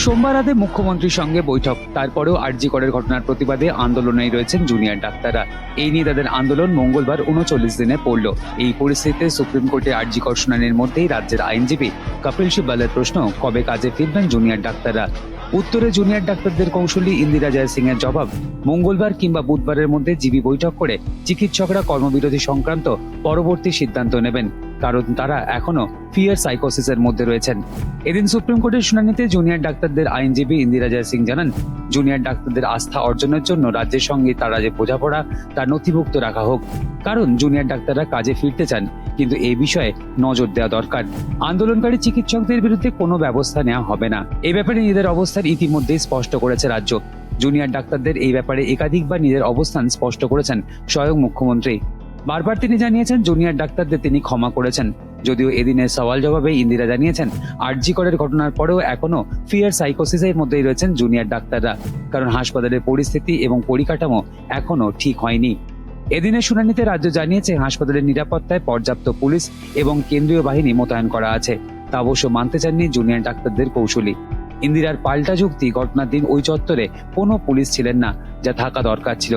সোমবার রাতে মুখ্যমন্ত্রীর সঙ্গে বৈঠক, তারপরেও আরজি করের ঘটনার প্রতিবাদে আন্দোলনেই রয়েছেন জুনিয়র ডাক্তাররা। এই নিয়ে তাদের আন্দোলন মঙ্গলবার 39 দিনে পড়ল। এই পরিস্থিতিতে সুপ্রিম কোর্টে আরজি কর শুনানির মধ্যেই রাজ্যের আইনজীবী কপিল সিব্বলের প্রশ্ন, কবে কাজে ফিরবেন জুনিয়র ডাক্তাররা? উত্তরে জুনিয়র ডাক্তারদের কৌশলী ইন্দিরা জয় সিং এর জবাব, মঙ্গলবার কিংবা বুধবারের মধ্যে জিবি বৈঠক করে চিকিৎসকরা কর্মবিরতি সংক্রান্ত পরবর্তী সিদ্ধান্ত নেবেন, কারণ তারা এখনো ফিয়ার সাইকোসিসের মধ্যে রয়েছেন। এদিন সুপ্রিম কোর্টের শুনানিতে জুনিয়র ডাক্তারদের আইনজীবী ইন্দিরা জয় সিং জানান, জুনিয়র ডাক্তারদের আস্থা অর্জনের জন্য রাজ্যের সঙ্গে তারা যে বোঝাপড়া তা নথিভুক্ত রাখা হোক, কারণ জুনিয়র ডাক্তাররা কাজে ফিরতে চান, কিন্তু এই বিষয়ে নজর দেওয়া দরকার। আন্দোলনকারী চিকিৎসকদের বিরুদ্ধে কোনো ব্যবস্থা নেওয়া হবে না, এই ব্যাপারে নিজেদের অবস্থান ইতিমধ্যেই স্পষ্ট করেছে রাজ্য। জুনিয়র ডাক্তারদের এই ব্যাপারে একাধিকবার নিজের অবস্থান স্পষ্ট করেছেন স্বয়ং মুখ্যমন্ত্রী। বারবার তিনি জানিয়েছেন জুনিয়র ডাক্তারদের তিনি ক্ষমা করেছেন। যদিও এদিনের সওয়াল জবাবে ইন্দিরা জানিয়েছেন, আরজি করের ঘটনার পরেও এখনো ফিয়ার সাইকোসিসের মধ্যেই রয়েছেন জুনিয়র ডাক্তাররা, কারণ হাসপাতালের পরিস্থিতি এবং পরিকাঠামো এখনো ঠিক হয়নি। এদিনের শুনানিতে রাজ্য জানিয়েছে হাসপাতালের নিরাপত্তায় পর্যাপ্ত পুলিশ এবং কেন্দ্রীয় বাহিনী মোতায়েন করা আছে। তা অবশ্য মানতে চাননি জুনিয়র ডাক্তারদের কৌশলী। ইন্দিরার পাল্টা যুক্তি, ঘটনার দিন ওই চত্বরে কোনো পুলিশ ছিলেন না, যা থাকা দরকার ছিল।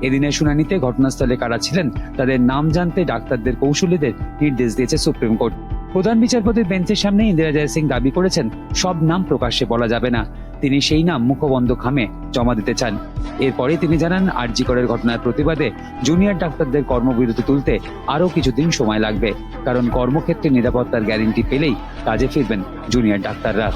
এদিনের শুনানিতে ঘটনাস্থলে কারা ছিলেন তাদের নাম জানতে ডাক্তারদের কৌশলীদের নির্দেশ দিয়েছে সুপ্রিম কোর্ট। প্রধান বিচারপতির বেঞ্চের সামনে ইন্দিরা জয় সিং দাবি করেছেন, সব নাম প্রকাশ্যে বলা যাবে না, তিনি সেই নাম মুখবন্ধ খামে জমা দিতে চান। এরপরে তিনি জানান, আরজি করের ঘটনার প্রতিবাদে জুনিয়র ডাক্তারদের কর্মবিরতি তুলতে আরও কিছুদিন সময় লাগবে, কারণ কর্মক্ষেত্রে নিরাপত্তার গ্যারান্টি পেলেই কাজে ফিরবেন জুনিয়র ডাক্তাররা।